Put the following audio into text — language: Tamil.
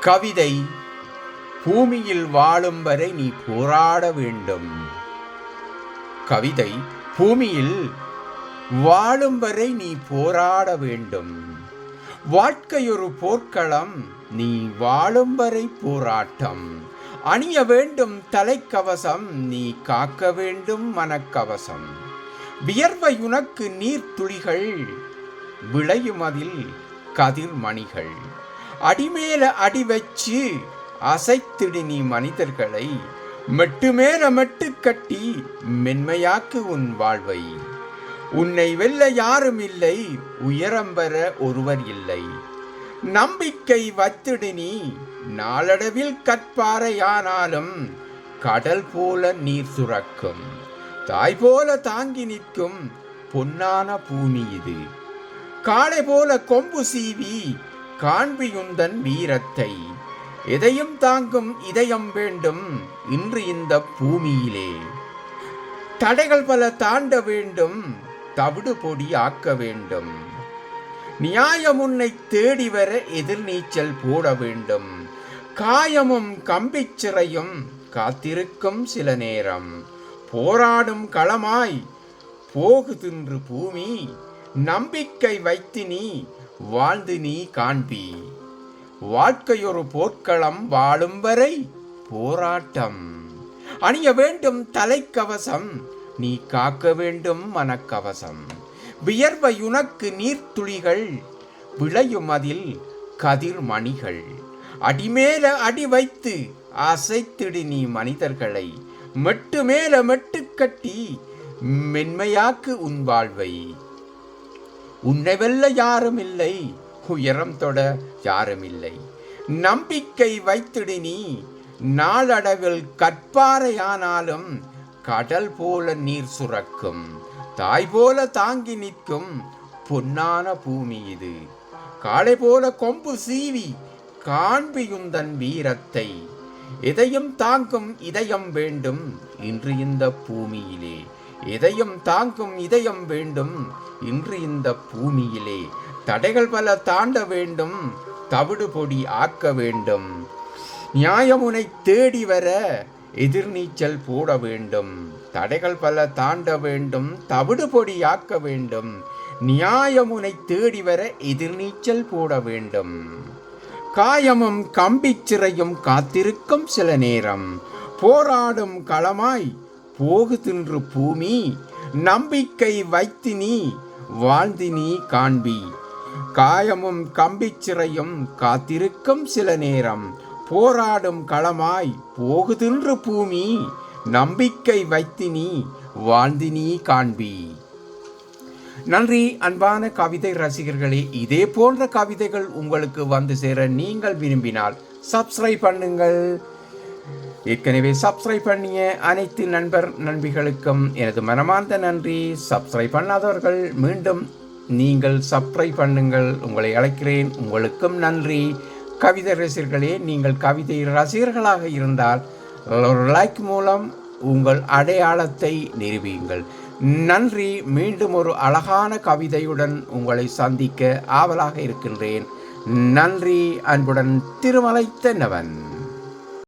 கவிதை பூமியில் வாழும் வரை நீ போராட வேண்டும். கவிதை பூமியில் வாழும் வரை நீ போராட வேண்டும். வாழ்க்கை ஒரு போர்க்களம், நீ வாழும் வரை போராட்டம். அணிய வேண்டும் தலைக்கவசம், நீ காக்க வேண்டும் மனக்கவசம். வியர்வை உனக்கு நீர்த்துளிகள், விளையும் அதில் கதிர்மணிகள். அடிமேல அடி வச்சு அசைத்திடு நீ மனிதர்களை, மெட்டு மேல மெட்டு கட்டி மென்மையாக்கு உன் வாழ்வை. உன்னை வெல்ல யாரும் இல்லை, உயரம் பெற ஒருவர் இல்லை. நம்பிக்கை வத்திடு நீ, நாளடைவில் கற்பாறையானாலும் கடல் போல நீர் சுரக்கும். தாய் போல தாங்கி நிற்கும் பொன்னான பூமி இது. காளை போல கொம்பு சீவி காண்பியுந்தன் வீரத்தை. எதையும் தாங்கும் இதயம் வேண்டும் இன்று இந்த பூமியிலே. தடைகள் பல தாண்ட வேண்டும், தவிடு பொடி ஆக்க வேண்டும். நியாயம் உன்னை தேடி வர எதிர்நீச்சல் போட வேண்டும். காயமும் கம்பிச்சிறையும் காத்திருக்கும் சில நேரம். போராடும் களமாய் போகுதின்று பூமி, நம்பிக்கை வைத்து நீ வாழ்ந்து நீ காண்பி. வாழ்க்கை ஒரு போர்க்களம், வாழும் வரை போராட்டம். அணிய வேண்டும் தலைக்கவசம், நீ காக்க வேண்டும் மனக்கவசம். வியர்வை உனக்கு நீர்த்துளிகள், விளையும் அதில் கதிர்மணிகள். அடிமேல அடி வைத்து அசைத்திடு நீ மனிதர்களை, மெட்டு மேல மெட்டு கட்டி மென்மையாக்கு உன் வாழ்வை. உன்னை வெல்ல யாரும் இல்லை, உயரம் தொட யாரும் இல்லை. நம்பிக்கை வைத்திடு நீ, நாளடைவில் கற்பாறையானாலும் கடல் போல நீர் சுரக்கும். தாய் போல தாங்கி நிற்கும் பொன்னான பூமி இது. காளை போல கொம்பு சீவி காண்பியுந்தன் வீரத்தை. எதையும் தாங்கும் இதயம் வேண்டும் இன்று இந்த பூமியிலே. எதையும் தாங்கும் இதயம் வேண்டும் இன்று இந்த பூமியிலே. தடைகள் பல தாண்ட வேண்டும், தவிடு பொடி ஆக்க வேண்டும். நியாயம் உன்னை தேடி வர எதிர்நீச்சல் போட வேண்டும். தடைகள் பல தாண்ட வேண்டும், தவிடு பொடி ஆக்க வேண்டும். நியாயம் உன்னை தேடி வர எதிர்நீச்சல் போட வேண்டும். காயமும் கம்பிச்சிறையும் காத்திருக்கும் சில நேரம். போராடும் களமாய் போகுதின்று பூமி, நம்பிக்கை வைத்து நீ வாழ்ந்து நீ காண்பி. காயமும் கம்பிச்சிறையும் காத்திருக்கும் சில நேரம். போராடும் களமாய் போகுதின்று பூமி, நம்பிக்கை வைத்து நீ வாழ்ந்து நீ காண்பி. நன்றி அன்பான கவிதை ரசிகர்களே. இதே போன்ற கவிதைகள் உங்களுக்கு வந்து சேர நீங்கள் விரும்பினால் சப்ஸ்கிரைப் பண்ணுங்கள். ஏற்கனவே சப்ஸ்கிரைப் பண்ணிய அனைத்து நண்பிகளுக்கும் எனது மனமார்ந்த நன்றி. சப்ஸ்கிரைப் பண்ணாதவர்கள் மீண்டும் நீங்கள் சப்ஸ்கிரைப் பண்ணுங்கள். உங்களை அழைக்கிறேன். உங்களுக்கும் நன்றி. கவிதை ரசிகர்களே, நீங்கள் கவிதை ரசிகர்களாக இருந்தால் ஒரு லைக் மூலம் உங்கள் அடையாளத்தை நிரூபியுங்கள். நன்றி. மீண்டும் ஒரு அழகான கவிதையுடன் உங்களை சந்திக்க ஆவலாக இருக்கின்றேன். நன்றி. அன்புடன் திருமலை தென்னவன்.